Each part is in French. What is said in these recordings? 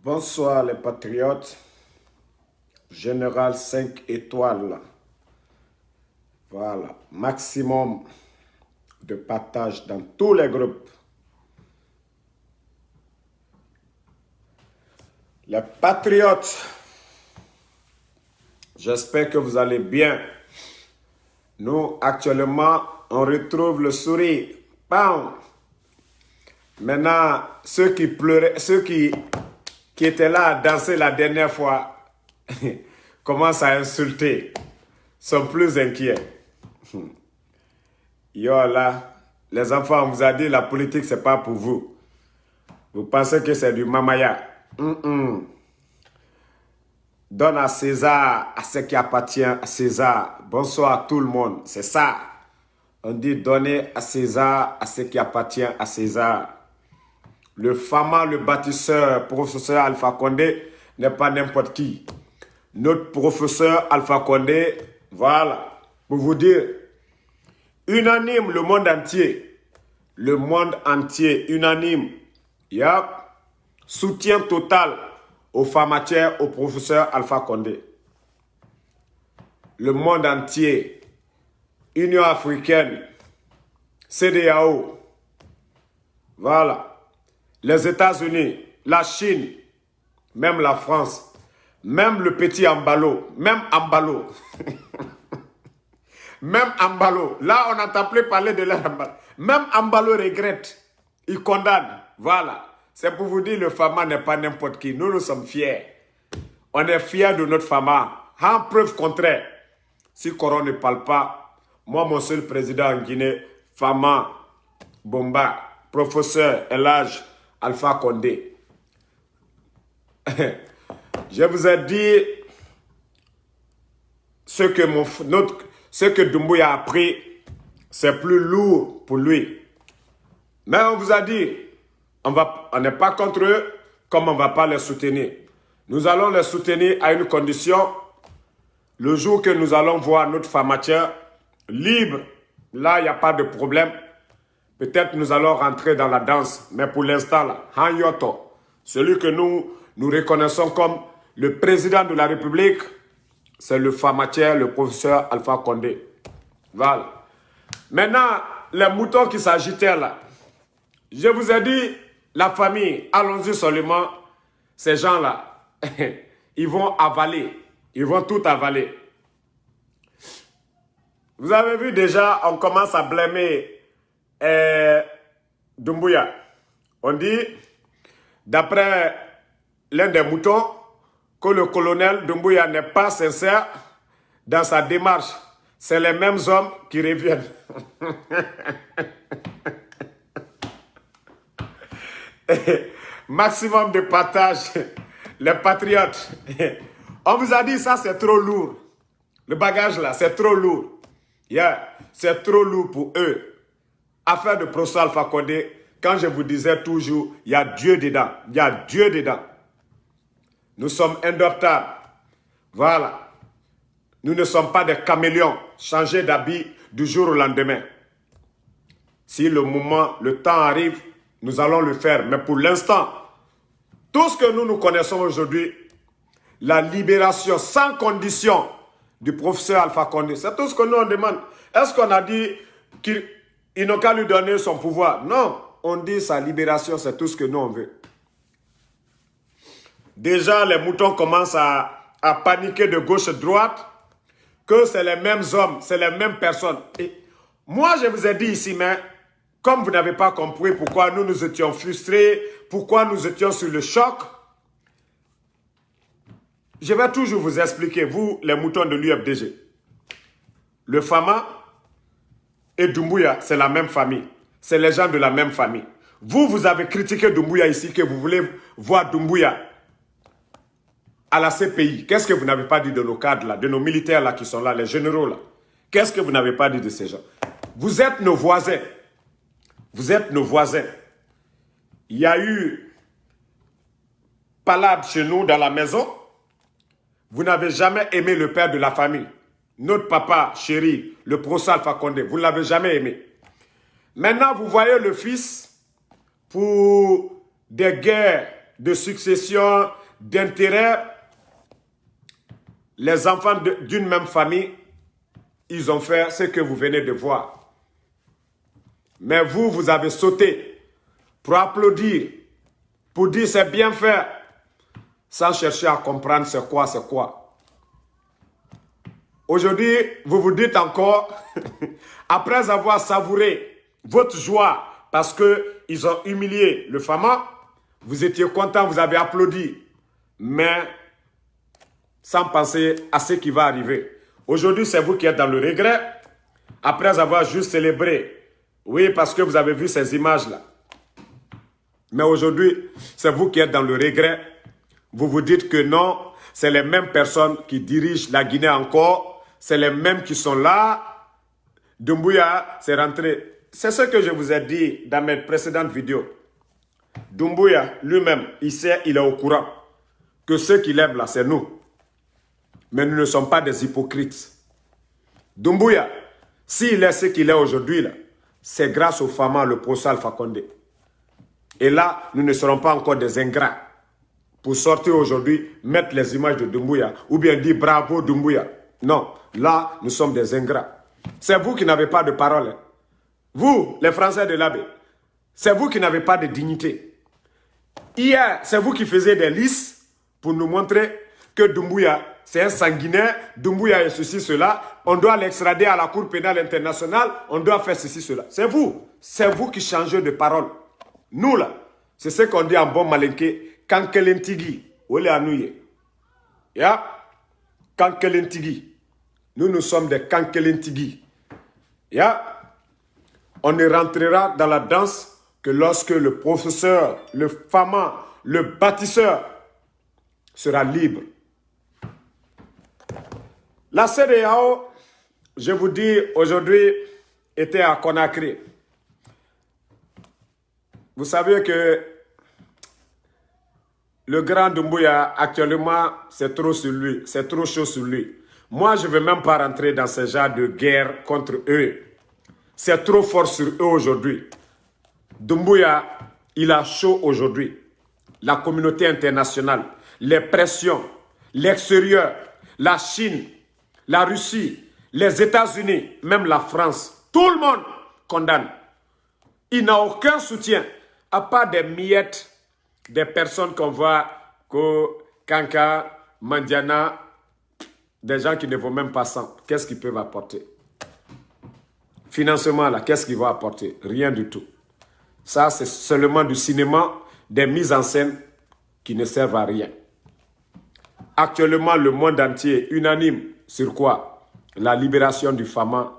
Bonsoir les patriotes. Général 5 étoiles. Voilà. Maximum de partage dans tous les groupes. Les patriotes, j'espère que vous allez bien. Nous, actuellement, on retrouve le sourire. Bam! Maintenant, ceux qui pleuraient, ceux qui étaient là à danser la dernière fois, commencent à insulter, sont plus inquiets. Yo là, les enfants, on vous a dit la politique, c'est pas pour vous. Vous pensez que c'est du mamaya. Donne à César, à ce qui appartient à César. Bonsoir à tout le monde, c'est ça. On dit donner à César, à ce qui appartient à César. Le fameux, le bâtisseur, professeur Alpha Condé, n'est pas n'importe qui. Notre professeur Alpha Condé, voilà, pour vous dire, unanime le monde entier, unanime, yep, soutien total aux pharmaciens, au professeur Alpha Condé. Le monde entier, Union africaine, CEDEAO, voilà. Les États-Unis, la Chine, même la France, même le petit Ambalo, même Ambalo. Même Ambalo, là on n'entend plus parler de leur Ambalo. Même Ambalo regrette, il condamne, voilà. C'est pour vous dire, le Fama n'est pas n'importe qui, nous sommes fiers. On est fiers de notre Fama, en preuve contraire. Si Coron ne parle pas, moi mon seul président en Guinée, Fama Bomba, professeur Elhadji Alpha Condé. Je vous ai dit ce que Doumbouya a appris, c'est plus lourd pour lui. Mais on vous a dit, on n'est pas contre eux, comme on ne va pas les soutenir. Nous allons les soutenir à une condition, le jour que nous allons voir notre pharmacien libre, là il n'y a pas de problème. Peut-être nous allons rentrer dans la danse, mais pour l'instant, là, Han Yoto, celui que nous reconnaissons comme le président de la République, c'est le pharmacien, le professeur Alpha Condé. Voilà. Maintenant, les moutons qui s'agitaient là, je vous ai dit, la famille, allons-y seulement, ces gens-là, ils vont avaler, ils vont tout avaler. Vous avez vu déjà, on commence à blâmer Doumbouya. On dit, d'après l'un des moutons, que le colonel Doumbouya n'est pas sincère dans sa démarche. C'est les mêmes hommes qui reviennent. Maximum de partage, les patriotes. On vous a dit ça, c'est trop lourd. Le bagage là, c'est trop lourd. Yeah, c'est trop lourd pour eux. Affaire de professeur Alpha Condé, quand je vous disais toujours, il y a Dieu dedans. Il y a Dieu dedans. Nous sommes indoptables. Voilà. Nous ne sommes pas des caméléons, changer d'habit du jour au lendemain. Si le moment, le temps arrive, nous allons le faire. Mais pour l'instant, tout ce que nous connaissons aujourd'hui, la libération sans condition du professeur Alpha Condé, c'est tout ce que nous on demande. Est-ce qu'on a dit qu'ils n'ont qu'à lui donner son pouvoir? Non, on dit sa libération, c'est tout ce que nous on veut. Déjà, les moutons commencent à paniquer de gauche et de droite, que c'est les mêmes hommes, c'est les mêmes personnes. Et moi, je vous ai dit ici, mais comme vous n'avez pas compris pourquoi nous étions frustrés, pourquoi nous étions sur le choc, je vais toujours vous expliquer, vous, les moutons de l'UFDG. Le Fama et Doumbouya, c'est la même famille. C'est les gens de la même famille. Vous avez critiqué Doumbouya ici, que vous voulez voir Doumbouya à la CPI. Qu'est-ce que vous n'avez pas dit de nos cadres là, de nos militaires là qui sont là, les généraux là? Qu'est-ce que vous n'avez pas dit de ces gens? Vous êtes nos voisins. Vous êtes nos voisins. Il y a eu palade chez nous dans la maison. Vous n'avez jamais aimé le père de la famille. Notre papa chéri, le professeur Alpha Condé, vous ne l'avez jamais aimé. Maintenant, vous voyez le fils pour des guerres de succession, d'intérêt, les enfants d'une même famille, ils ont fait ce que vous venez de voir. Mais vous, vous avez sauté pour applaudir, pour dire c'est bien fait, sans chercher à comprendre c'est quoi, c'est quoi. Aujourd'hui, vous vous dites encore, après avoir savouré votre joie, parce qu'ils ont humilié le Fama, vous étiez content, vous avez applaudi, mais sans penser à ce qui va arriver. Aujourd'hui, c'est vous qui êtes dans le regret, après avoir juste célébré. Oui, parce que vous avez vu ces images-là. Mais aujourd'hui, c'est vous qui êtes dans le regret. Vous vous dites que non, c'est les mêmes personnes qui dirigent la Guinée encore. C'est les mêmes qui sont là. Doumbouya, c'est rentré. C'est ce que je vous ai dit dans mes précédentes vidéos. Doumbouya, lui-même, il sait, il est au courant que ceux qui l'aiment là, c'est nous. Mais nous ne sommes pas des hypocrites. Doumbouya, s'il est ce qu'il est aujourd'hui, là, c'est grâce au Fama, le professeur Alpha Condé. Et là, nous ne serons pas encore des ingrats pour sortir aujourd'hui, mettre les images de Doumbouya ou bien dire bravo Doumbouya. Non, là, nous sommes des ingrats. C'est vous qui n'avez pas de parole. Hein. Vous, les Français de l'Abbé, c'est vous qui n'avez pas de dignité. Hier, c'est vous qui faisiez des listes pour nous montrer que Doumbouya, c'est un sanguinaire, Doumbouya est ceci, cela, on doit l'extrader à la Cour pénale internationale, on doit faire ceci, cela. C'est vous qui changez de parole. Nous là, c'est ce qu'on dit en bon malinké, Kankelentigi, Ole Anouye. Ya, Kankelentigi. Nous sommes des Kankelentigi. Ya, on ne rentrera dans la danse que lorsque le professeur, le Fama, le bâtisseur sera libre. La CEDEAO, je vous dis, aujourd'hui, était à Conakry. Vous savez que le grand Doumbouya, actuellement, c'est trop sur lui, c'est trop chaud sur lui. Moi, je ne veux même pas rentrer dans ce genre de guerre contre eux. C'est trop fort sur eux aujourd'hui. Doumbouya, il a chaud aujourd'hui. La communauté internationale, les pressions, l'extérieur, la Chine, la Russie, les États-Unis, même la France, tout le monde condamne. Il n'a aucun soutien, à part des miettes, des personnes qu'on voit, Kanka, Mandiana, des gens qui ne vont même pas sans. Qu'est-ce qu'ils peuvent apporter? Financement, là, qu'est-ce qu'ils vont apporter? Rien du tout. Ça, c'est seulement du cinéma, des mises en scène qui ne servent à rien. Actuellement, le monde entier est unanime sur quoi? La libération du Fama,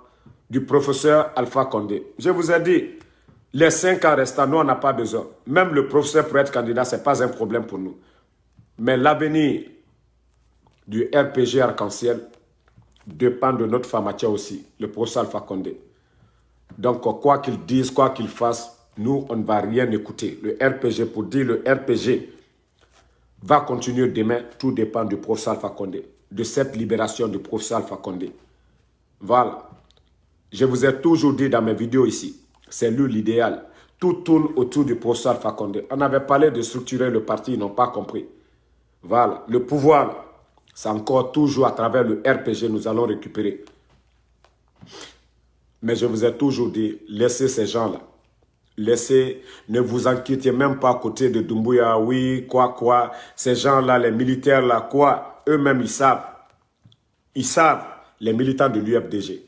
du professeur Alpha Condé. Je vous ai dit, les 5 ans restants, nous, on n'a pas besoin. Même le professeur pour être candidat, ce n'est pas un problème pour nous. Mais l'avenir du RPG Arc-en-Ciel dépend de notre Famatia aussi, le professeur Alpha Condé. Donc, quoi qu'il dise, quoi qu'il fasse, nous, on ne va rien écouter. Le RPG, pour dire le RPG va continuer demain, tout dépend du professeur Alpha Condé, de cette libération du professeur Alpha Condé. Voilà. Je vous ai toujours dit dans mes vidéos ici, c'est lui l'idéal. Tout tourne autour du professeur Alpha Condé. On avait parlé de structurer le parti, ils n'ont pas compris. Voilà. Le pouvoir, c'est encore toujours à travers le RPG, nous allons récupérer. Mais je vous ai toujours dit, laissez ces gens-là. Laissez, ne vous inquiétez même pas à côté de Doumbouya, oui, quoi. Ces gens-là, les militaires-là, quoi. Eux-mêmes, ils savent. Ils savent, les militants de l'UFDG.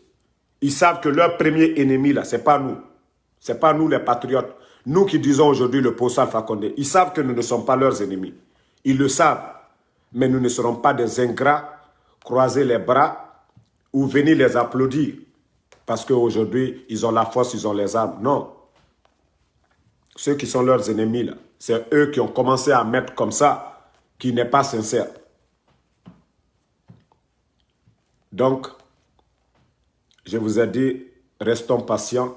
Ils savent que leur premier ennemi, là, c'est pas nous. C'est pas nous, les patriotes. Nous qui disons aujourd'hui le professeur Alpha Condé. Ils savent que nous ne sommes pas leurs ennemis. Ils le savent. Mais nous ne serons pas des ingrats, croiser les bras ou venir les applaudir. Parce qu'aujourd'hui, ils ont la force, ils ont les armes. Non. Ceux qui sont leurs ennemis, là, c'est eux qui ont commencé à mettre comme ça, qui n'est pas sincère. Donc, je vous ai dit, restons patients.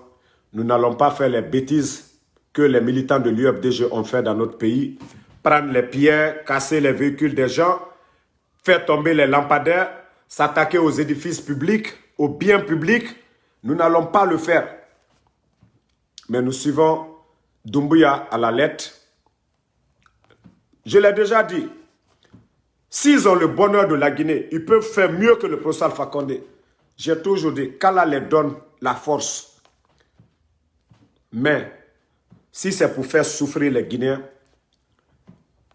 Nous n'allons pas faire les bêtises que les militants de l'UFDG ont fait dans notre pays. Prendre les pierres, casser les véhicules des gens, faire tomber les lampadaires, s'attaquer aux édifices publics, aux biens publics. Nous n'allons pas le faire. Mais nous suivons Doumbouya à la lettre. Je l'ai déjà dit. S'ils ont le bonheur de la Guinée, ils peuvent faire mieux que le professeur Alpha Condé. J'ai toujours dit qu'Allah les donne la force. Mais si c'est pour faire souffrir les Guinéens,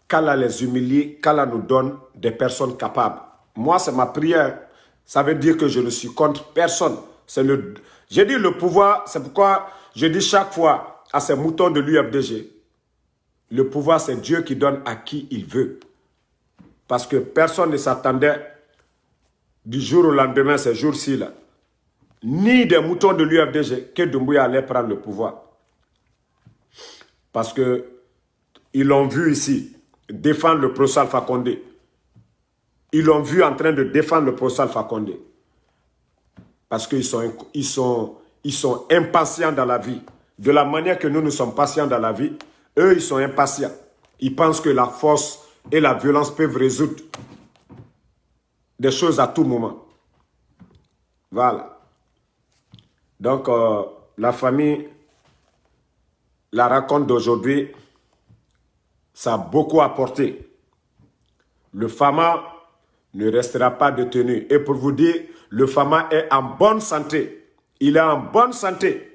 qu'Allah les humilie, qu'Allah nous donne des personnes capables. Moi, c'est ma prière. Ça veut dire que je ne suis contre personne. J'ai dit le pouvoir, c'est pourquoi je dis chaque fois à ces moutons de l'UFDG, le pouvoir, c'est Dieu qui donne à qui il veut. Parce que personne ne s'attendait du jour au lendemain, ces jours-ci, là, ni des moutons de l'UFDG, que Doumbouya allait prendre le pouvoir. Parce que ils l'ont vu ici défendre le professeur Alpha Condé. Ils l'ont vu en train de défendre le professeur Alpha Condé. Parce qu'ils sont impatients dans la vie. De la manière que nous sommes patients dans la vie, eux, ils sont impatients. Ils pensent que la force et la violence peuvent résoudre des choses à tout moment. Voilà. Donc, la famille, la raconte d'aujourd'hui, ça a beaucoup apporté. Le Fama ne restera pas détenu. Et pour vous dire, le Fama est en bonne santé. Il est en bonne santé.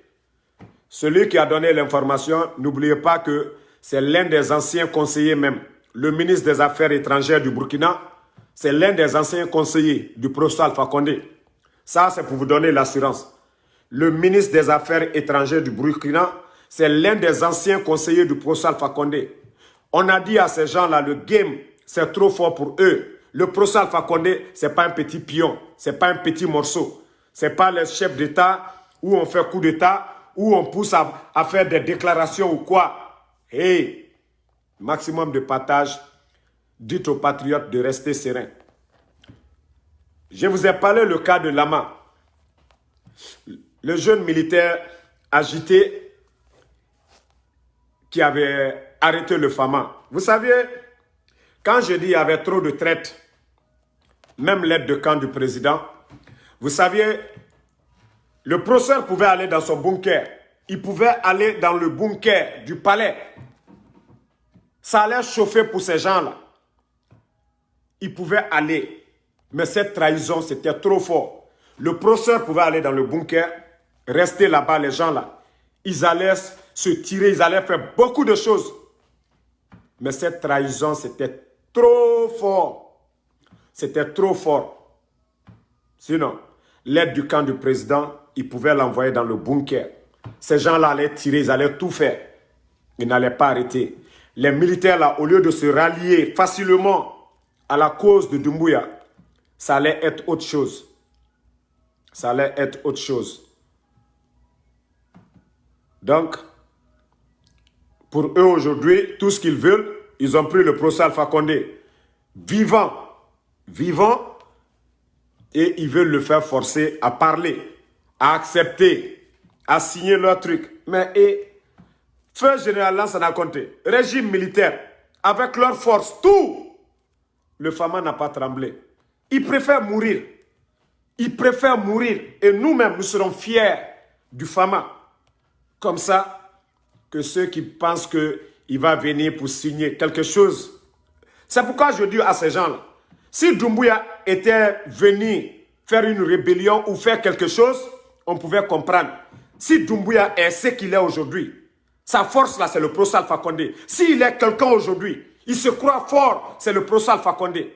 Celui qui a donné l'information, n'oubliez pas que c'est l'un des anciens conseillers même. Le ministre des Affaires étrangères du Burkina, c'est l'un des anciens conseillers du professeur Alpha Condé. Ça, c'est pour vous donner l'assurance. Le ministre des Affaires étrangères du Burkina, c'est l'un des anciens conseillers du professeur Alpha Condé. On a dit à ces gens-là, le game, c'est trop fort pour eux. Le professeur Alpha Condé, ce n'est pas un petit pion, ce n'est pas un petit morceau. Ce n'est pas le chef d'État où on fait coup d'État, où on pousse à faire des déclarations ou quoi. Hey, maximum de partage, dites aux patriotes de rester sereins. Je vous ai parlé le cas de Lama, le jeune militaire agité qui avait arrêté le Fama. Vous saviez, quand je dis qu'il y avait trop de traite, même l'aide de camp du président, vous saviez, le professeur pouvait aller dans son bunker. Il pouvait aller dans le bunker du palais. Ça allait chauffer pour ces gens-là. Il pouvait aller. Mais cette trahison, c'était trop fort. Le professeur pouvait aller dans le bunker, rester là-bas, les gens-là. Ils allaient se tirer, ils allaient faire beaucoup de choses. Mais cette trahison, c'était trop fort. C'était trop fort. Sinon, l'aide du camp du président, il pouvait l'envoyer dans le bunker. Ces gens-là allaient tirer, ils allaient tout faire. Ils n'allaient pas arrêter. Les militaires, là, au lieu de se rallier facilement à la cause de Doumbouya, ça allait être autre chose. Ça allait être autre chose. Donc, pour eux aujourd'hui, tout ce qu'ils veulent, ils ont pris le professeur Alpha Condé vivant, et ils veulent le faire forcer à parler, à accepter, à signer leur truc. Mais feu général Lansana a compté, régime militaire, avec leur force, tout, le Fama n'a pas tremblé. Ils préfèrent mourir. Ils préfèrent mourir. Et nous-mêmes, nous serons fiers du Fama. Comme ça, que ceux qui pensent qu'il va venir pour signer quelque chose. C'est pourquoi je dis à ces gens-là, si Doumbouya était venu faire une rébellion ou faire quelque chose, on pouvait comprendre. Si Doumbouya est ce qu'il est aujourd'hui, sa force là, c'est le professeur Alpha Condé. S'il est quelqu'un aujourd'hui, il se croit fort, c'est le professeur Alpha Condé.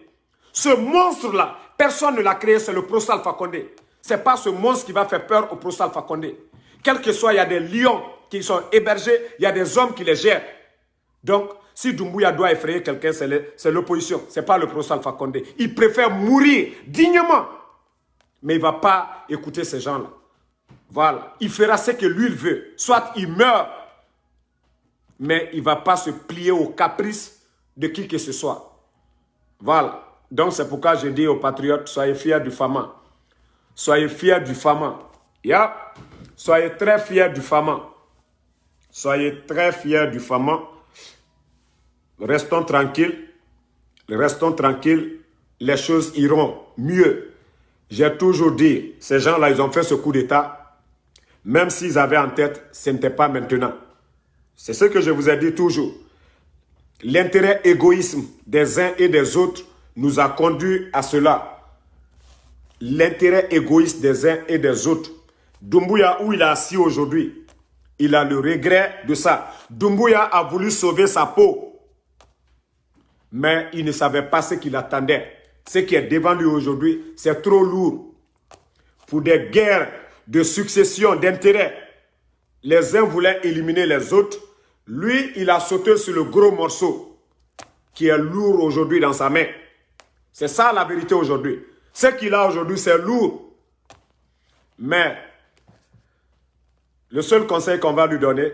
Ce monstre-là, personne ne l'a créé, c'est le professeur Alpha Condé. Ce n'est pas ce monstre qui va faire peur au professeur Alpha Condé. Quel que soit, il y a des lions qui sont hébergés, il y a des hommes qui les gèrent. Donc, si Doumbouya doit effrayer quelqu'un, c'est l'opposition, ce n'est pas le professeur Alpha Condé. Il préfère mourir dignement. Mais il ne va pas écouter ces gens-là. Voilà. Il fera ce que lui veut. Soit il meurt, mais il ne va pas se plier aux caprices de qui que ce soit. Voilà. Donc c'est pourquoi je dis aux patriotes, soyez fiers du Fama. Soyez fiers du Fama. Yeah. Soyez très fiers du Fama. Soyez très fiers du Fama. Restons tranquilles. Restons tranquilles. Les choses iront mieux. J'ai toujours dit, ces gens-là, ils ont fait ce coup d'État. Même s'ils avaient en tête, ce n'était pas maintenant. C'est ce que je vous ai dit toujours. L'intérêt égoïsme des uns et des autres nous a conduit à cela. L'intérêt égoïste des uns et des autres. Doumbouya, où il est assis aujourd'hui, il a le regret de ça. Doumbouya a voulu sauver sa peau. Mais il ne savait pas ce qu'il attendait. Ce qui est devant lui aujourd'hui, c'est trop lourd. Pour des guerres de succession, d'intérêts. Les uns voulaient éliminer les autres. Lui, il a sauté sur le gros morceau qui est lourd aujourd'hui dans sa main. C'est ça la vérité aujourd'hui. Ce qu'il a aujourd'hui, c'est lourd. Mais le seul conseil qu'on va lui donner,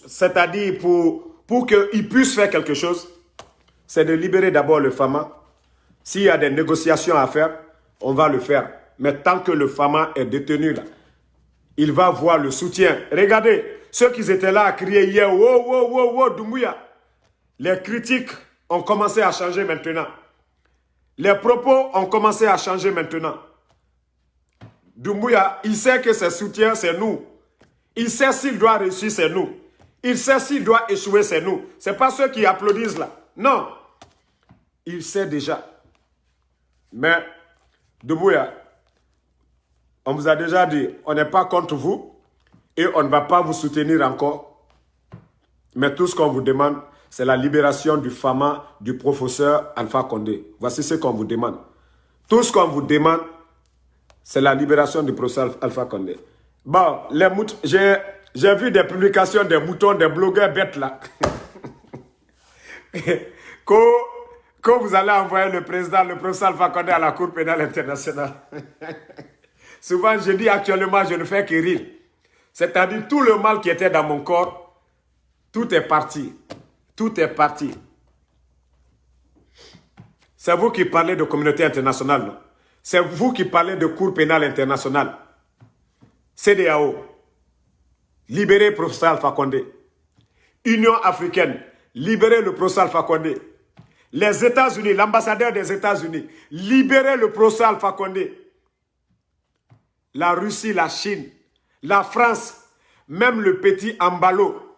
c'est-à-dire pour qu'il puisse faire quelque chose, c'est de libérer d'abord le Fama. S'il y a des négociations à faire, on va le faire. Mais tant que le Fama est détenu là, il va voir le soutien. Regardez, ceux qui étaient là à crier hier, wow, wow, wow, wow, Doumbouya. Les critiques ont commencé à changer maintenant. Les propos ont commencé à changer maintenant. Doumbouya, il sait que ses soutiens, c'est nous. Il sait s'il doit réussir, c'est nous. Il sait s'il doit échouer, c'est nous. Ce n'est pas ceux qui applaudissent là. Non. Il sait déjà. Mais, Doumbouya, on vous a déjà dit, on n'est pas contre vous et on ne va pas vous soutenir encore. Mais tout ce qu'on vous demande, c'est la libération du Fama du professeur Alpha Condé. Voici ce qu'on vous demande. Tout ce qu'on vous demande, c'est la libération du professeur Alpha Condé. Bon, les moutons, j'ai vu des publications des moutons, des blogueurs bêtes là. Quand vous allez envoyer le président, le professeur Alpha Condé à la Cour pénale internationale. Souvent, je dis actuellement, je ne fais que rire. C'est-à-dire, tout le mal qui était dans mon corps, tout est parti. Tout est parti. C'est vous qui parlez de communauté internationale, non? C'est vous qui parlez de Cour pénale internationale. CEDEAO. Libérez le professeur Alpha Condé. Union africaine. Libérez le professeur Alpha Condé. Les États-Unis, l'ambassadeur des États-Unis. Libérez le professeur Alpha Condé. La Russie, la Chine, la France, même le petit Ambalo.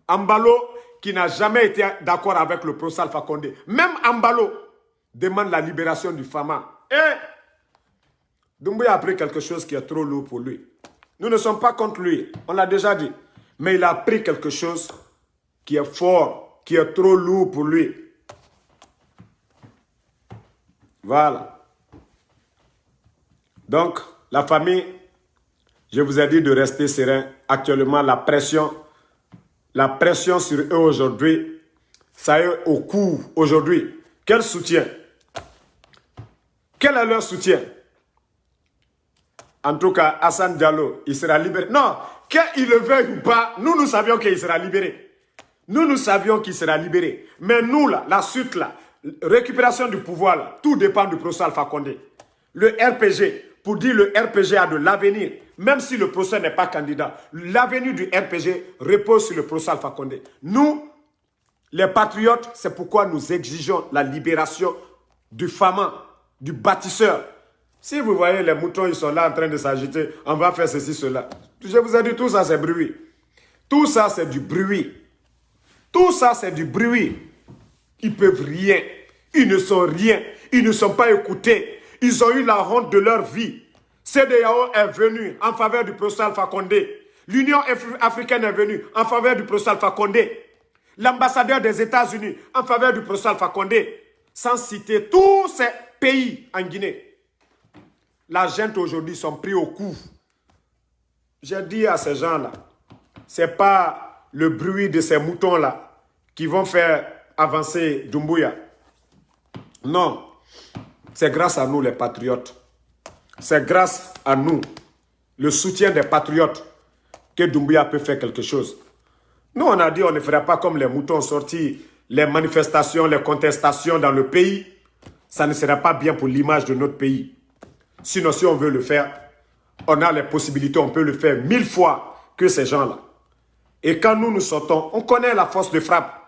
Ambalo qui n'a jamais été d'accord avec le professeur Alpha Condé. Même Ambalo demande la libération du Fama. Et Doumbouya a pris quelque chose qui est trop lourd pour lui. Nous ne sommes pas contre lui, on l'a déjà dit. Mais il a pris quelque chose qui est fort, qui est trop lourd pour lui. Voilà. Donc, la famille, je vous ai dit de rester serein. Actuellement, la pression sur eux aujourd'hui, ça est au cours aujourd'hui. Quel soutien? Quel est leur soutien? En tout cas, Hassan Diallo, il sera libéré. Non, qu'il le veuille ou pas, nous savions qu'il sera libéré. Nous savions qu'il sera libéré. Mais nous, là, la suite, là, récupération du pouvoir, là, tout dépend du professeur Alpha Condé. Le RPG, pour dire le RPG a de l'avenir, même si le procès n'est pas candidat, l'avenir du RPG repose sur le professeur Alpha Condé. Nous, les patriotes, c'est pourquoi nous exigeons la libération du Fama, du bâtisseur. Si vous voyez les moutons, ils sont là en train de s'agiter, on va faire ceci, cela. Je vous ai dit, tout ça c'est bruit. Tout ça c'est du bruit. Tout ça c'est du bruit. Ils peuvent rien. Ils ne sont rien. Ils ne sont pas écoutés. Ils ont eu la honte de leur vie. CEDEAO est venu en faveur du professeur Alpha Condé. L'Union africaine est venue en faveur du professeur Alpha Condé. L'ambassadeur des États-Unis en faveur du professeur Alpha Condé. Sans citer tous ces pays en Guinée. La gente aujourd'hui sont pris au coup. J'ai dit à ces gens-là, ce n'est pas le bruit de ces moutons-là qui vont faire avancer Doumbouya. Non, c'est grâce à nous les patriotes. C'est grâce à nous, le soutien des patriotes, que Doumbouya peut faire quelque chose. Nous, on a dit on ne ferait pas comme les moutons sortis, les manifestations, les contestations dans le pays. Ça ne serait pas bien pour l'image de notre pays. Sinon, si on veut le faire, on a les possibilités, on peut le faire 1000 fois que ces gens-là. Et quand nous sortons, on connaît la force de frappe.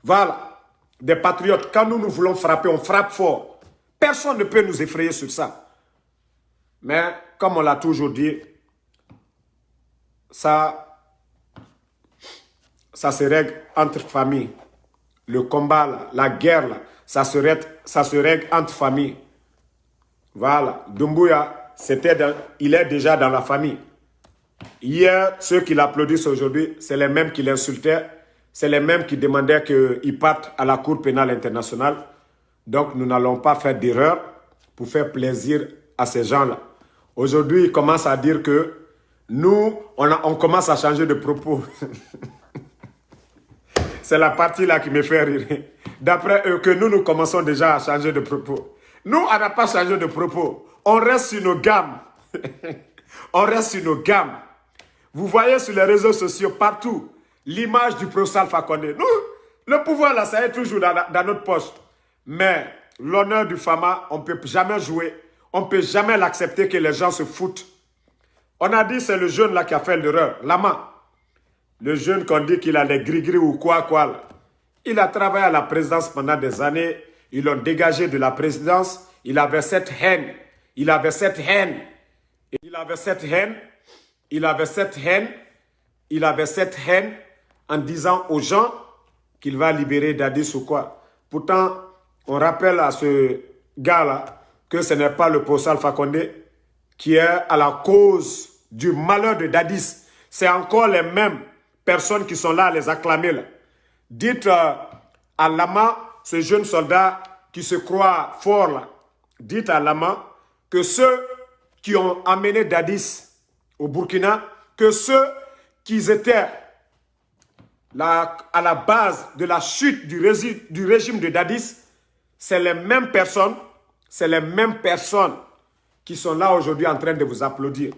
Voilà, des patriotes, quand nous voulons frapper, on frappe fort. Personne ne peut nous effrayer sur ça. Mais, comme on l'a toujours dit, ça ça se règle entre familles. Le combat, là, la guerre, là, ça se règle entre familles. Voilà. Doumbouya, il est déjà dans la famille. Hier, ceux qui l'applaudissent aujourd'hui, c'est les mêmes qui l'insultaient. C'est les mêmes qui demandaient qu'il parte à la Cour pénale internationale. Donc, nous n'allons pas faire d'erreur pour faire plaisir à ces gens-là. Aujourd'hui, ils commencent à dire que nous, on commence à changer de propos. C'est la partie là qui me fait rire. D'après eux, que nous commençons déjà à changer de propos. Nous, on n'a pas changé de propos. On reste sur nos gammes. On reste sur nos gammes. Vous voyez sur les réseaux sociaux, partout, l'image du professeur Alpha Condé. Nous, le pouvoir là, ça est toujours dans notre poche. Mais l'honneur du Fama, on ne peut jamais jouer. On ne peut jamais l'accepter que les gens se foutent. On a dit c'est le jeune là qui a fait l'erreur. Lama. Le jeune qu'on dit qu'il a les gris-gris ou quoi. Là. Il a travaillé à la présidence pendant des années. Ils l'ont dégagé de la présidence. Il avait cette haine. Il avait cette haine. Il avait cette haine. Il avait cette haine. Il avait cette haine en disant aux gens qu'il va libérer Dadis ou quoi. Pourtant, on rappelle à ce gars-là que ce n'est pas le professeur Alpha Condé qui est à la cause du malheur de Dadis. C'est encore les mêmes personnes qui sont là à les acclamer. Là. Dites à Lama, ce jeune soldat qui se croit fort là, dites à Lama que ceux qui ont amené Dadis au Burkina, que ceux qui étaient à la base de la chute du régime de Dadis, c'est les mêmes personnes qui sont là aujourd'hui en train de vous applaudir.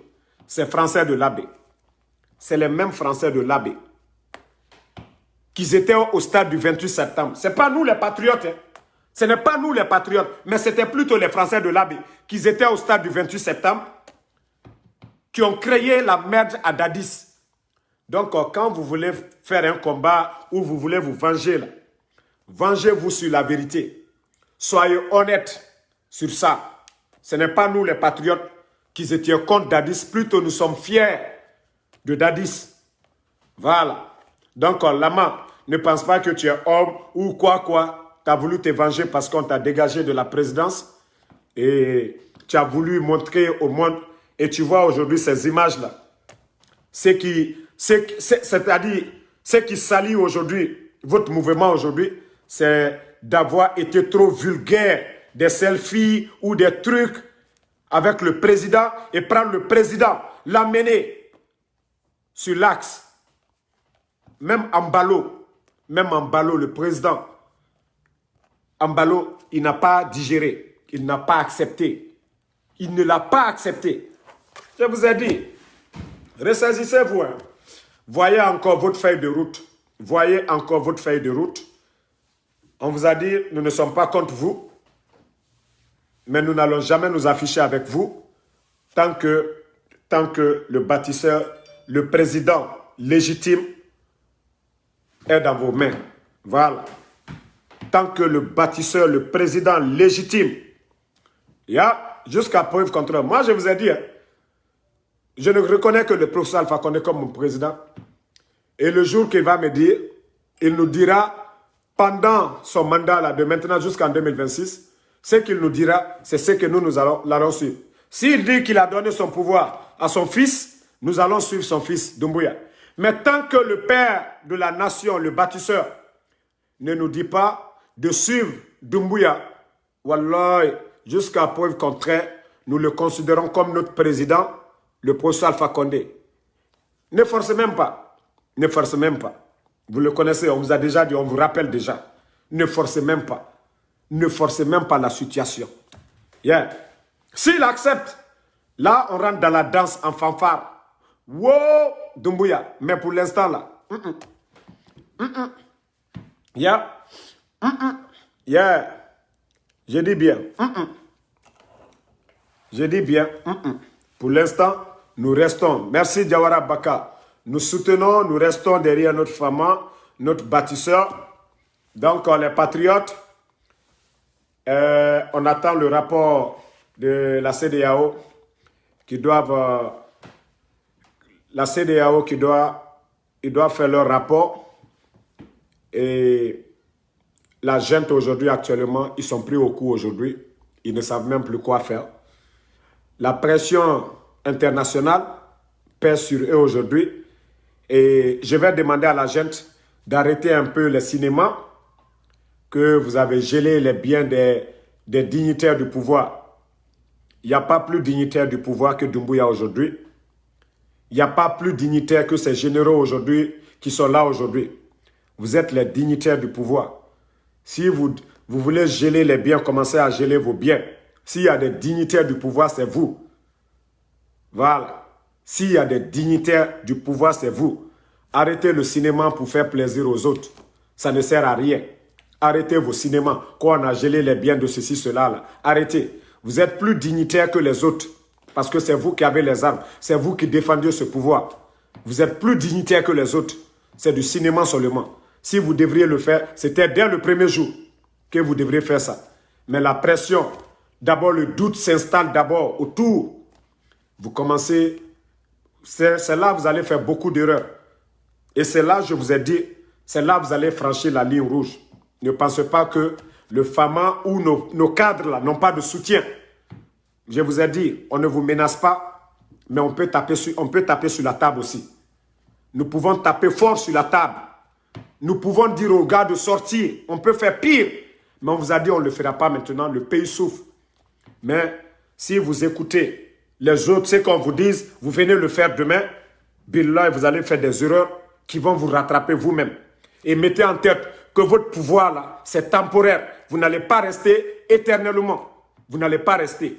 C'est Français de l'Abbé. C'est les mêmes Français de l'Abbé qui étaient au stade du 28 septembre. Ce n'est pas nous les patriotes. Hein. Ce n'est pas nous les patriotes, mais c'était plutôt les Français de l'Abbé qui étaient au stade du 28 septembre, qui ont créé la merde à Dadis. Donc, quand vous voulez faire un combat ou vous voulez vous venger, vengez-vous sur la vérité. Soyez honnêtes sur ça. Ce n'est pas nous les patriotes qui étions contre Dadis, plutôt nous sommes fiers de Dadis. Voilà. Donc, Lama, ne pense pas que tu es homme ou quoi. Tu as voulu te venger parce qu'on t'a dégagé de la présidence et tu as voulu montrer au monde. Et tu vois aujourd'hui ces images-là. C'est-à-dire, ce qui salit aujourd'hui, votre mouvement aujourd'hui, c'est d'avoir été trop vulgaire, des selfies ou des trucs avec le président et prendre le président, l'amener sur l'axe. Même Ambalo, le président, Ambalo, il n'a pas digéré, il n'a pas accepté. Il ne l'a pas accepté. Je vous ai dit, ressaisissez-vous. Hein. Voyez encore votre feuille de route. Voyez encore votre feuille de route. On vous a dit, nous ne sommes pas contre vous, mais nous n'allons jamais nous afficher avec vous tant que le bâtisseur, le président légitime est dans vos mains. Voilà. Tant que le bâtisseur, le président légitime, il y a jusqu'à preuve contraire. Moi, je vous ai dit, hein, je ne reconnais que le professeur Alpha Condé comme mon président. Et le jour qu'il va me dire, il nous dira, pendant son mandat là, de maintenant jusqu'en 2026, ce qu'il nous dira, c'est ce que nous allons suivre. S'il dit qu'il a donné son pouvoir à son fils, nous allons suivre son fils, Doumbouya. Mais tant que le père de la nation, le bâtisseur, ne nous dit pas de suivre Doumbouya, Wallah, jusqu'à preuve contraire, nous le considérons comme notre président, le professeur Alpha Condé. Ne forcez même pas. Ne forcez même pas. Vous le connaissez, on vous a déjà dit, on vous rappelle déjà. Ne forcez même pas. Ne forcez même pas la situation. Yeah. S'il accepte, là, on rentre dans la danse en fanfare. Wow, Doumbouya. Mais pour l'instant, là. Yeah. Yeah. Je dis bien. Je dis bien. Pour l'instant, nous restons. Merci Diawara Baka. Nous soutenons, nous restons derrière notre femme, notre bâtisseur. Donc, les patriotes, on attend le rapport de la CEDEAO qui doivent... la CEDEAO qui doit faire leur rapport Et la gente aujourd'hui, actuellement, ils sont pris au coup aujourd'hui. Ils ne savent même plus quoi faire. La pression internationale pèse sur eux aujourd'hui. Et je vais demander à la gente d'arrêter un peu les cinémas, que vous avez gelé les biens des dignitaires du pouvoir. Il n'y a pas plus dignitaire du pouvoir que Doumbouya aujourd'hui. Il n'y a pas plus dignitaire que ces généraux aujourd'hui qui sont là aujourd'hui. Vous êtes les dignitaires du pouvoir. Si vous voulez geler les biens, commencez à geler vos biens. S'il y a des dignitaires du pouvoir, c'est vous. Voilà. S'il y a des dignitaires du pouvoir, c'est vous. Arrêtez le cinéma pour faire plaisir aux autres. Ça ne sert à rien. Arrêtez vos cinémas. Quand on a gelé les biens de ceci, cela, là. Arrêtez. Vous êtes plus dignitaires que les autres. Parce que c'est vous qui avez les armes. C'est vous qui défendez ce pouvoir. Vous êtes plus dignitaires que les autres. C'est du cinéma seulement. Si vous devriez le faire, c'était dès le premier jour que vous devriez faire ça. Mais la pression, d'abord le doute s'installe d'abord autour. Vous commencez, c'est là que vous allez faire beaucoup d'erreurs. Et c'est là, je vous ai dit, c'est là que vous allez franchir la ligne rouge. Ne pensez pas que le FAMA ou nos cadres là n'ont pas de soutien. Je vous ai dit, on ne vous menace pas, mais on peut taper sur la table aussi. Nous pouvons taper fort sur la table. Nous pouvons dire aux gars de sortir. On peut faire pire. Mais on vous a dit, on ne le fera pas maintenant. Le pays souffre. Mais si vous écoutez les autres, ce qu'on vous dise, vous venez le faire demain, billah, vous allez faire des erreurs qui vont vous rattraper vous-même. Et mettez en tête que votre pouvoir, là, c'est temporaire. Vous n'allez pas rester éternellement. Vous n'allez pas rester.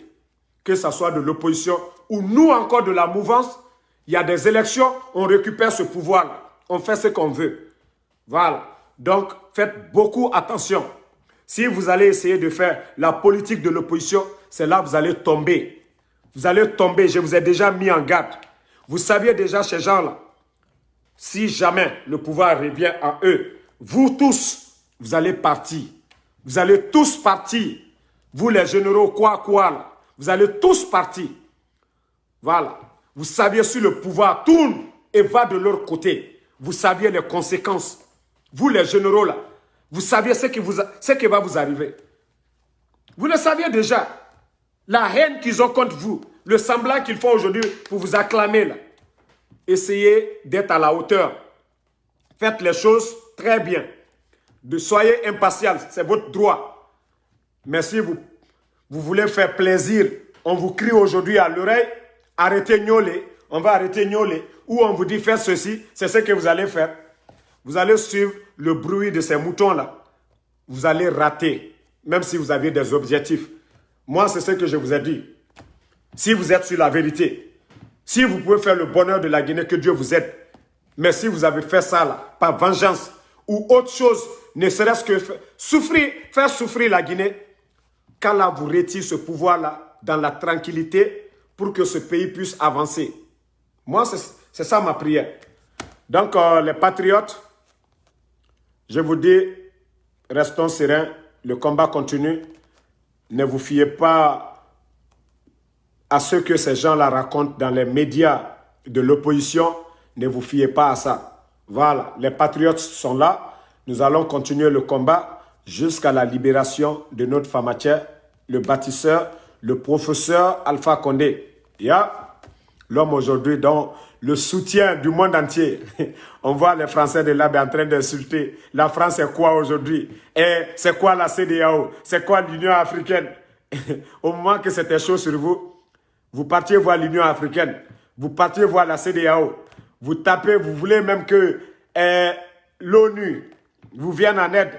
Que ce soit de l'opposition ou nous encore de la mouvance, il y a des élections, on récupère ce pouvoir-là. On fait ce qu'on veut. Voilà. Donc, faites beaucoup attention. Si vous allez essayer de faire la politique de l'opposition, c'est là que vous allez tomber. Vous allez tomber. Je vous ai déjà mis en garde. Vous saviez déjà, ces gens-là, si jamais le pouvoir revient à eux, vous tous, vous allez partir. Vous allez tous partir. Vous, les généraux, quoi, là. Vous allez tous partir. Voilà. Vous saviez si le pouvoir tourne et va de leur côté. Vous saviez les conséquences. Vous, les généraux, là, vous saviez ce qui va vous arriver. Vous le saviez déjà. La haine qu'ils ont contre vous, le semblant qu'ils font aujourd'hui pour vous acclamer, là. Essayez d'être à la hauteur. Faites les choses très bien. Soyez impartial, c'est votre droit. Mais si vous voulez faire plaisir, on vous crie aujourd'hui à l'oreille, arrêtez gnôler, on va arrêter gnôler. Ou on vous dit faites ceci, c'est ce que vous allez faire. Vous allez suivre le bruit de ces moutons-là. Vous allez rater, même si vous aviez des objectifs. Moi, c'est ce que je vous ai dit. Si vous êtes sur la vérité, si vous pouvez faire le bonheur de la Guinée, que Dieu vous aide. Mais si vous avez fait ça là, par vengeance ou autre chose, ne serait-ce que faire souffrir la Guinée, qu'Allah vous retire ce pouvoir-là dans la tranquillité pour que ce pays puisse avancer. Moi, c'est ça ma prière. Donc, les patriotes, je vous dis, restons sereins, le combat continue. Ne vous fiez pas à ce que ces gens-là racontent dans les médias de l'opposition. Ne vous fiez pas à ça. Voilà, les patriotes sont là. Nous allons continuer le combat jusqu'à la libération de notre pharmacien, le bâtisseur, le professeur Alpha Condé. L'homme aujourd'hui dont le soutien du monde entier. On voit les Français de là en train d'insulter. La France, c'est quoi aujourd'hui? Et c'est quoi la CEDEAO? C'est quoi l'Union africaine? Au moment que c'était chaud sur vous, vous partiez voir l'Union africaine. Vous partiez voir la CEDEAO. Vous tapez, vous voulez même que l'ONU vous vienne en aide.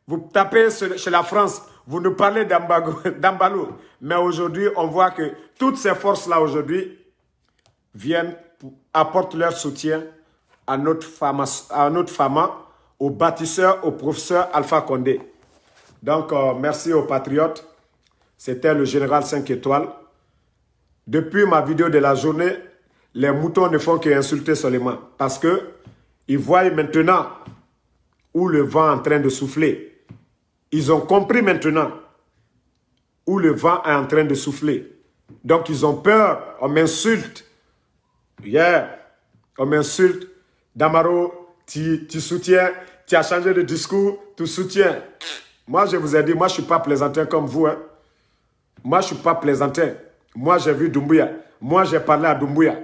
Vous tapez chez la France. Vous nous parlez d'Ambalo. Mais aujourd'hui, on voit que toutes ces forces-là aujourd'hui apportent leur soutien à notre FAMA, aux bâtisseurs, au professeur Alpha Condé. Donc, merci aux patriotes. C'était le général 5 étoiles. Depuis ma vidéo de la journée, les moutons ne font qu'insulter seulement. Parce qu'ils voient maintenant où le vent est en train de souffler. Ils ont compris maintenant où le vent est en train de souffler. Donc, ils ont peur. On m'insulte. On m'insulte. Damaro, tu soutiens tu as changé de discours, tu soutiens. Moi, je vous ai dit, moi, je ne suis pas plaisantin comme vous. Hein. Moi, je ne suis pas plaisantin. Moi, j'ai vu Doumbouya. Moi, j'ai parlé à Doumbouya.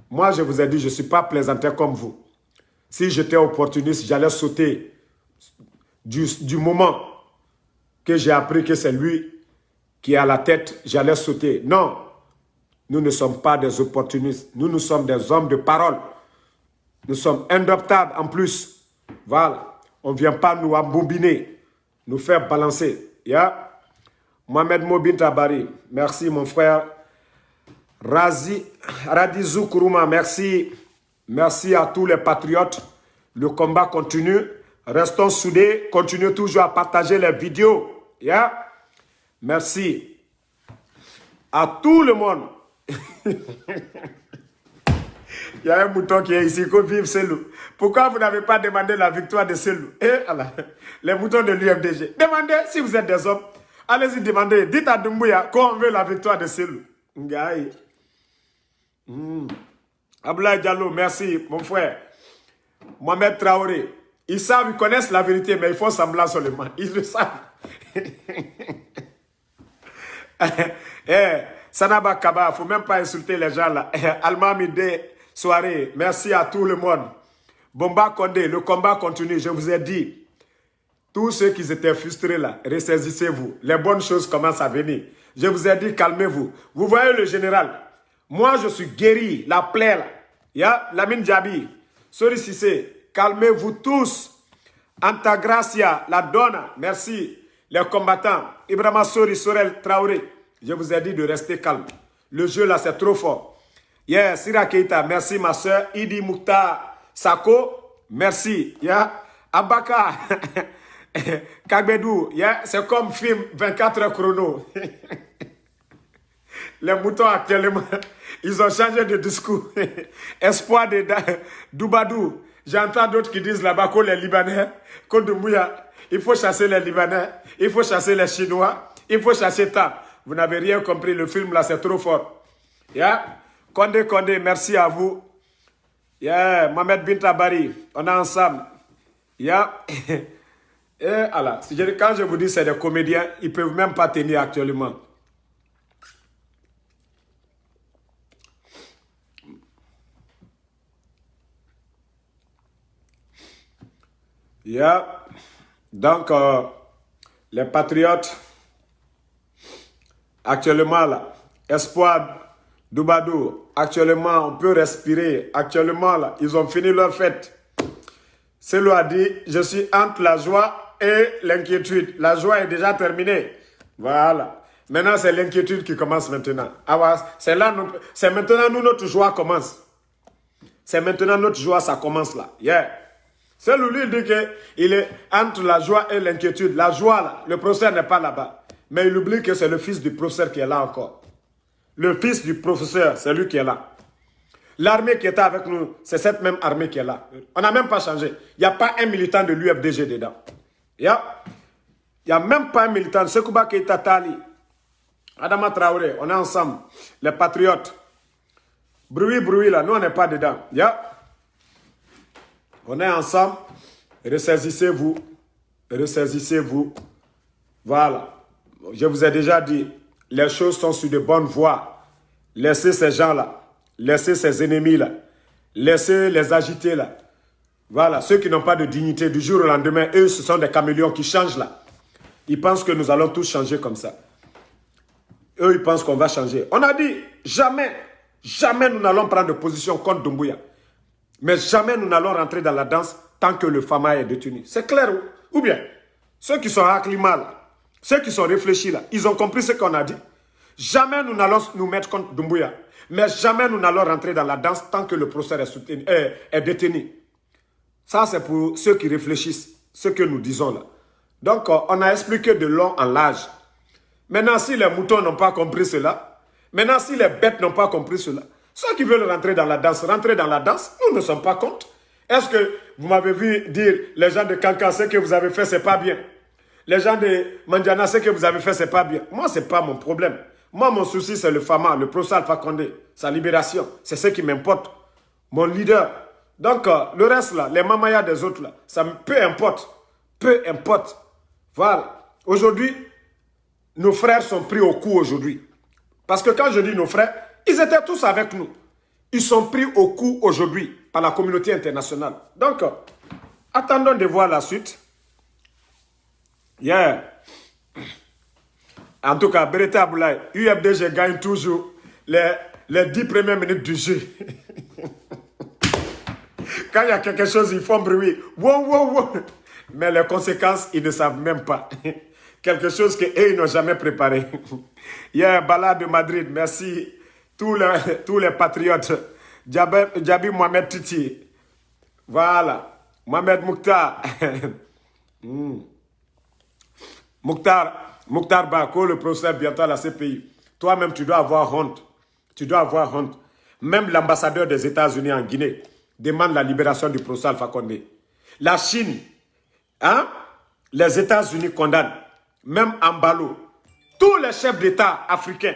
Moi, je vous ai dit, je ne suis pas plaisantin comme vous. Si j'étais opportuniste, j'allais sauter du moment que j'ai appris que c'est lui qui est à la tête, j'allais sauter. Non, nous ne sommes pas des opportunistes. Nous sommes des hommes de parole. Nous sommes indoptables en plus. Voilà. On ne vient pas nous embobiner, nous faire balancer. Yeah. Mohamed Mobin Tabari, merci mon frère. Radizou Kourouma, merci. Merci à tous les patriotes. Le combat continue. Restons soudés. Continuez toujours à partager les vidéos. Yeah. Merci à tout le monde. Il y a un mouton qui est ici, qu'on vive Selou. Pourquoi vous n'avez pas demandé la victoire de Selou? Les moutons de l'UFDG. Demandez si vous êtes des hommes. Allez-y, demandez. Dites à Doumbouya qu'on veut la victoire de Selou. Ngaï. Abdoulaye Diallo, merci, mon frère. Mohamed Traoré. Ils savent, ils connaissent la vérité, mais ils font semblant seulement. Ils le savent. Sanaba Kaba, il ne faut même pas insulter les gens là. Almamide Soirée, merci à tout le monde. Bomba Condé, le combat continue, je vous ai dit. Tous ceux qui étaient frustrés là, ressaisissez-vous. Les bonnes choses commencent à venir. Je vous ai dit, calmez-vous. Vous voyez le général, moi je suis guéri, la plaie là. Ya, Lamine Djabi, Sori Sissé, calmez-vous tous. Antagracia, la Donna, merci. Les combattants, Ibrahima Sori, Sorel, Traoré, je vous ai dit de rester calme. Le jeu là, c'est trop fort. Yeah, Sira Keita, merci ma soeur. Idi Moukta Sako, merci. Yeah, Abaka, Kagbedou, yeah, c'est comme film 24 heures chrono. Les moutons actuellement, ils ont changé de discours. Espoir de Doubadou. J'entends d'autres qui disent là-bas que les Libanais, que Doumbouya, il faut chasser les Libanais, il faut chasser les Chinois, il faut chasser ça. Vous n'avez rien compris, le film là c'est trop fort. Yeah. Condé, merci à vous. Yeah. Mohamed Bintabari, on est ensemble. Yeah. Et alors, quand je vous dis c'est des comédiens, ils ne peuvent même pas tenir actuellement. Yeah. Donc, les patriotes, actuellement, là, Espoir, Doubadou, actuellement, on peut respirer. Actuellement, là, ils ont fini leur fête. Selou a dit, je suis entre la joie et l'inquiétude. La joie est déjà terminée. Voilà. Maintenant, c'est l'inquiétude qui commence maintenant. C'est maintenant nous, notre joie commence. C'est maintenant notre joie, ça commence là. Yeah. Selou lui dit qu'il est entre la joie et l'inquiétude. La joie, là, le professeur n'est pas là-bas. Mais il oublie que c'est le fils du professeur qui est là encore. Le fils du professeur, c'est lui qui est là. L'armée qui était avec nous, c'est cette même armée qui est là. On n'a même pas changé. Il n'y a pas un militant de l'UFDG dedans. Il n'y a même pas un militant. Sekouba Keita Tali, Adama Traoré, on est ensemble. Les patriotes. Bruit là, nous on n'est pas dedans. On est ensemble. Ressaisissez-vous. Ressaisissez-vous. Voilà. Je vous ai déjà dit, les choses sont sur de bonnes voies. Laissez ces gens-là. Laissez ces ennemis-là. Laissez les agiter là. Voilà. Ceux qui n'ont pas de dignité du jour au lendemain, eux, ce sont des caméléons qui changent là. Ils pensent que nous allons tous changer comme ça. Eux, ils pensent qu'on va changer. On a dit, jamais nous n'allons prendre de position contre Doumbouya. Mais jamais nous n'allons rentrer dans la danse tant que le Fama est détenu. C'est clair ou bien? Ceux qui sont acclimats là, ceux qui sont réfléchis là, ils ont compris ce qu'on a dit. Jamais nous n'allons nous mettre contre Doumbouya. Mais jamais nous n'allons rentrer dans la danse tant que le procès est détenu. Ça, c'est pour ceux qui réfléchissent, ce que nous disons là. Donc, on a expliqué de long en large. Maintenant, si les moutons n'ont pas compris cela, maintenant, si les bêtes n'ont pas compris cela, ceux qui veulent rentrer dans la danse, nous ne sommes pas contre. Est-ce que vous m'avez vu dire, les gens de Kankan, ce que vous avez fait, c'est pas bien. Les gens de Mandiana, ce que vous avez fait, c'est pas bien. Moi, c'est pas mon problème. Moi, mon souci, c'est le Fama, le professeur Alpha Condé, sa libération. C'est ce qui m'importe. Mon leader, Donc, le reste là, les mamayas des autres là, ça peu importe. Peu importe. Voilà. Aujourd'hui, nos frères sont pris au coup aujourd'hui. Parce que quand je dis nos frères, ils étaient tous avec nous. Ils sont pris au coup aujourd'hui par la communauté internationale. Donc, attendons de voir la suite. Yeah. En tout cas, Beretta Aboulaye, UFDG gagne toujours les 10 premières minutes du jeu. Quand il y a quelque chose, ils font bruit. Wow, wow, wow. Mais les conséquences, ils ne savent même pas. Quelque chose qu'eux, ils n'ont jamais préparé. Yeah, Bala de Madrid, merci. Tous les patriotes. Djabi Mohamed Titi. Voilà. Mohamed Mouktar. Mouktar Bako, le procès bientôt à la CPI. Toi-même, tu dois avoir honte. Tu dois avoir honte. Même l'ambassadeur des États-Unis en Guinée demande la libération du procès Alpha Condé. La Chine, hein? Les États-Unis condamnent. Même Ambalo. Tous les chefs d'État africains,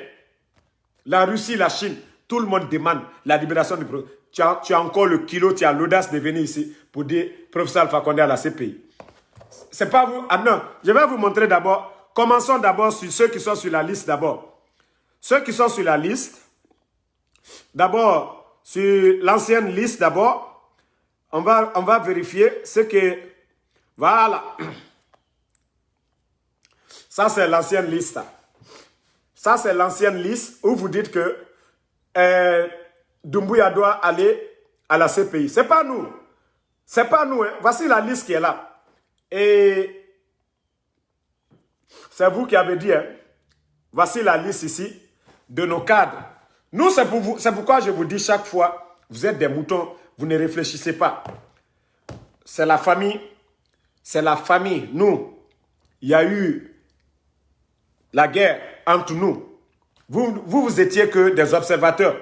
la Russie, la Chine, tout le monde demande la libération du procès. Tu as encore le kilo, tu as l'audace de venir ici pour dire professeur Alpha Condé à la CPI. C'est pas vous. Ah non, je vais vous montrer d'abord. Commençons d'abord sur ceux qui sont sur la liste d'abord. Ceux qui sont sur la liste, d'abord, sur l'ancienne liste d'abord, on va vérifier ce que... Voilà. Ça, c'est l'ancienne liste. Ça, c'est l'ancienne liste où vous dites que Doumbouya doit aller à la CPI. Ce n'est pas nous. Ce n'est pas nous. Hein. Voici la liste qui est là. Et c'est vous qui avez dit, hein, voici la liste ici de nos cadres. Nous, c'est pourquoi je vous dis chaque fois, vous êtes des moutons, vous ne réfléchissez pas. C'est la famille, c'est la famille. Nous, il y a eu la guerre entre nous. Vous étiez que des observateurs.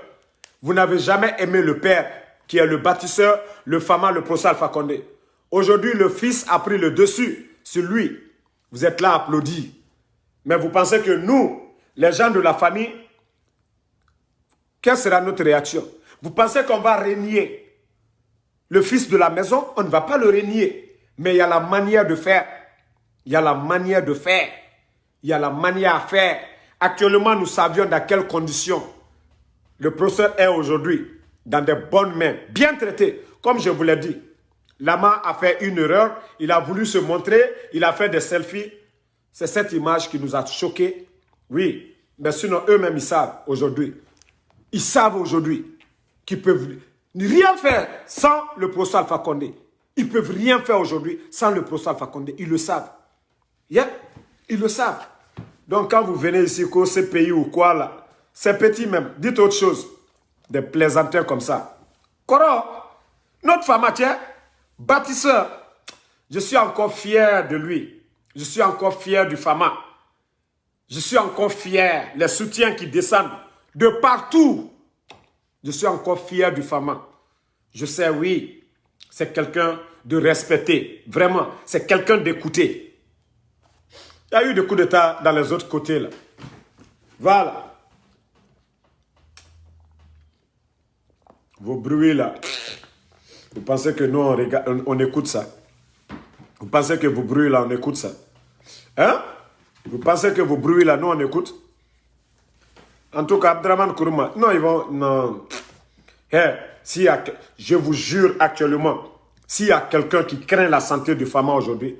Vous n'avez jamais aimé le père qui est le bâtisseur, le Fama, le procès Alpha Condé. Aujourd'hui, le fils a pris le dessus sur lui. Vous êtes là applaudis. Mais vous pensez que nous, les gens de la famille, quelle sera notre réaction? Vous pensez qu'on va régner le fils de la maison? On ne va pas le régner. Mais il y a la manière de faire. Il y a la manière de faire. Il y a la manière à faire. Actuellement, nous savions dans quelles conditions le procès est aujourd'hui. Dans de bonnes mains, bien traité. Comme je vous l'ai dit. Lama a fait une erreur, il a voulu se montrer, il a fait des selfies. C'est cette image qui nous a choqués. Oui, mais sinon eux-mêmes ils savent aujourd'hui. Ils savent aujourd'hui qu'ils peuvent rien faire sans le procès Alpha Condé. Ils ne peuvent rien faire aujourd'hui sans le procès Alpha Condé. Ils le savent. Yeah, ils le savent. Donc quand vous venez ici, qu'au CPI ou quoi là, c'est petit même. Dites autre chose. Des plaisantins comme ça. Koro, notre femme, tiens, bâtisseur, je suis encore fier de lui. Je suis encore fier du Fama. Je suis encore fier. Les soutiens qui descendent de partout. Je suis encore fier du Fama. Je sais, oui, c'est quelqu'un de respecté. Vraiment, c'est quelqu'un d'écouté. Il y a eu des coups d'état dans les autres côtés, là. Voilà. Vos bruits, là. Vous pensez que nous, on écoute ça? Vous pensez que vos bruits là, on écoute ça? Hein? Vous pensez que vos bruits là, nous, on écoute? En tout cas, Abdraman Kourouma, non, ils vont... Non. Hey, je vous jure actuellement, s'il y a quelqu'un qui craint la santé du Fama aujourd'hui,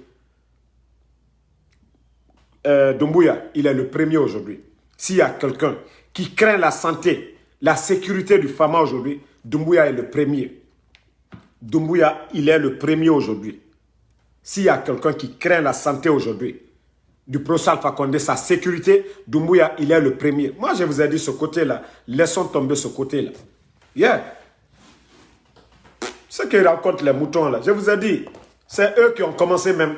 Doumbouya, il est le premier aujourd'hui. S'il y a quelqu'un qui craint la santé, la sécurité du Fama aujourd'hui, Doumbouya est le premier. Doumbouya, il est le premier aujourd'hui. S'il y a quelqu'un qui craint la santé aujourd'hui, du procès Alpha Condé, sa sécurité, Doumbouya, il est le premier. Moi, je vous ai dit ce côté-là. Laissons tomber ce côté-là. Yeah. Ceux qui rencontrent les moutons, là, je vous ai dit, c'est eux qui ont commencé même.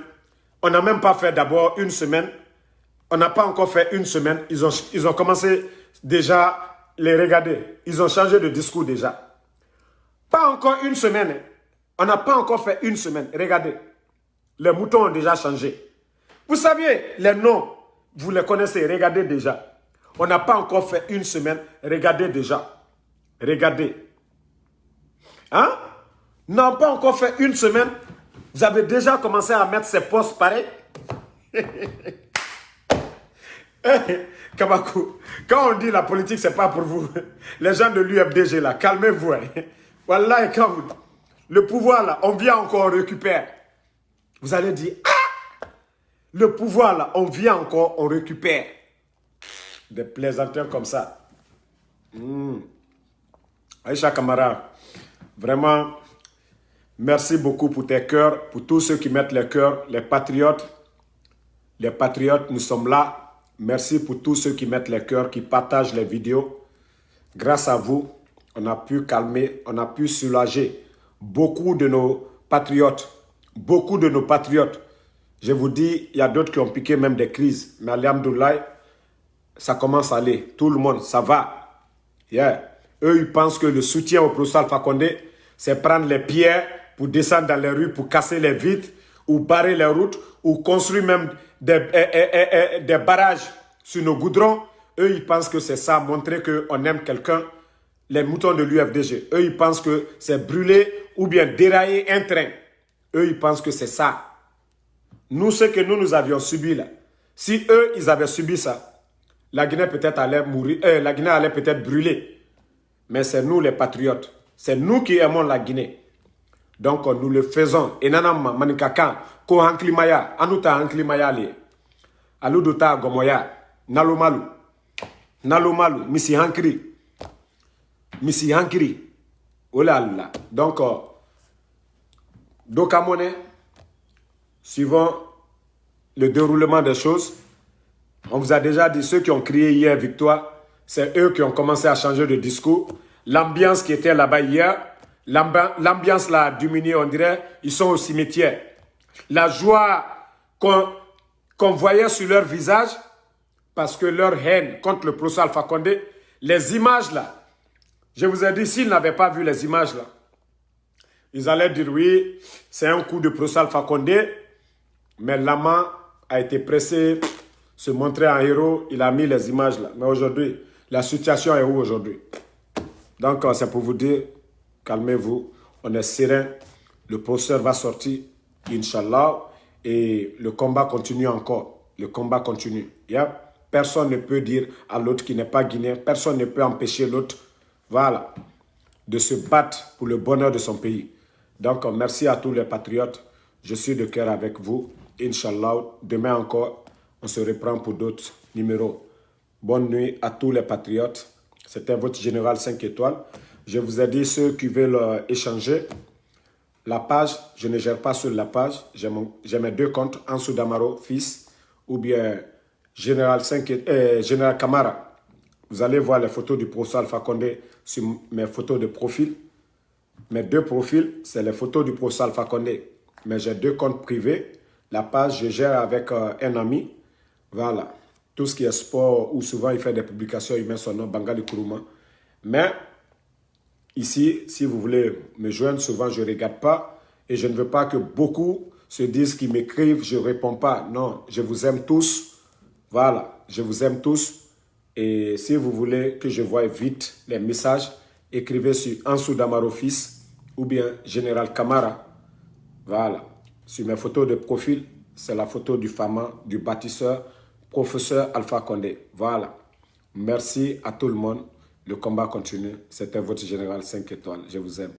On n'a même pas fait d'abord une semaine. On n'a pas encore fait une semaine. Ils ont commencé déjà les regarder. Ils ont changé de discours déjà. Pas encore une semaine. On n'a pas encore fait une semaine. Regardez. Les moutons ont déjà changé. Vous saviez, les noms, vous les connaissez. Regardez déjà. On n'a pas encore fait une semaine. Regardez déjà. Regardez. Hein? n'ont pas encore fait une semaine. Vous avez déjà commencé à mettre ces postes pareils. Kamakou, quand on dit la politique, c'est pas pour vous. Les gens de l'UFDG là, calmez-vous. Voilà, et quand vous... Le pouvoir là, on vient encore, on récupère. Vous allez dire, ah! Le pouvoir là, on vient encore, on récupère. Des plaisanteurs comme ça. Aïcha Kamara, vraiment, merci beaucoup pour tes cœurs, pour tous ceux qui mettent les cœurs, les patriotes. Les patriotes, nous sommes là. Merci pour tous ceux qui mettent les cœurs, qui partagent les vidéos. Grâce à vous, on a pu calmer, on a pu soulager beaucoup de nos patriotes. Beaucoup de nos patriotes. Je vous dis, il y a d'autres qui ont piqué même des crises. Mais alhamdoulilah, ça commence à aller. Tout le monde, ça va. Yeah. Eux, ils pensent que le soutien au professeur Alpha Condé, c'est prendre les pierres pour descendre dans les rues, pour casser les vitres, ou barrer les routes, ou construire même des barrages sur nos goudrons. Eux, ils pensent que c'est ça, montrer qu'on aime quelqu'un. Les moutons de l'UFDG. Eux, ils pensent que c'est brûler ou bien dérailler un train. Eux, ils pensent que c'est ça. Nous, ce que nous avions subi là, si eux, ils avaient subi ça, la Guinée peut-être allait mourir, la Guinée allait peut-être brûler. Mais c'est nous les patriotes. C'est nous qui aimons la Guinée. Donc, nous le faisons. Et nanama, manikakan, ko hanklimaya, anuta hanklimaya li. Aluduta gomoya, nalomalu. Nalomalu, misi hankri. Misi hankri. Oh là là. Donc, Dokamone, suivant le déroulement des choses, on vous a déjà dit, ceux qui ont crié hier victoire, c'est eux qui ont commencé à changer de discours. L'ambiance qui était là-bas hier, l'ambiance là a diminué, on dirait, ils sont au cimetière. La joie qu'on voyait sur leur visage, parce que leur haine contre le professeur Alpha Condé, les images là, je vous ai dit, s'ils n'avaient pas vu les images là, ils allaient dire oui, c'est un coup de professeur Alpha Condé, mais l'amant a été pressé, se montrer en héros, il a mis les images là. Mais aujourd'hui, la situation est où aujourd'hui? Donc, c'est pour vous dire, calmez-vous, on est serein, le professeur va sortir, Inch'Allah, et le combat continue encore. Le combat continue. Yeah? Personne ne peut dire à l'autre qui n'est pas guinéen, personne ne peut empêcher l'autre, voilà, de se battre pour le bonheur de son pays. Donc, merci à tous les patriotes. Je suis de cœur avec vous. Inch'Allah, demain encore, on se reprend pour d'autres numéros. Bonne nuit à tous les patriotes. C'était votre général 5 étoiles. Je vous ai dit, ceux qui veulent échanger, la page, je ne gère pas sur la page. J'ai mes deux comptes, Ansou Damaro, fils, ou bien général Kamara. Vous allez voir les photos du professeur Alpha Condé sur mes photos de profil. Mes deux profils, c'est les photos du professeur Alpha Condé. Mais j'ai deux comptes privés. La page, je gère avec un ami. Voilà. Tout ce qui est sport, ou souvent il fait des publications, il met son nom, Bangali Kourouma. Mais ici, si vous voulez me joindre, souvent je ne regarde pas. Et je ne veux pas que beaucoup se disent qu'ils m'écrivent, je ne réponds pas. Non, je vous aime tous. Voilà, je vous aime tous. Et si vous voulez que je voie vite les messages, écrivez sur Ansou Damaro fils ou bien Général Kamara. Voilà. Sur mes photos de profil, c'est la photo du fameux, du bâtisseur, professeur Alpha Condé. Voilà. Merci à tout le monde. Le combat continue. C'était votre général 5 étoiles. Je vous aime.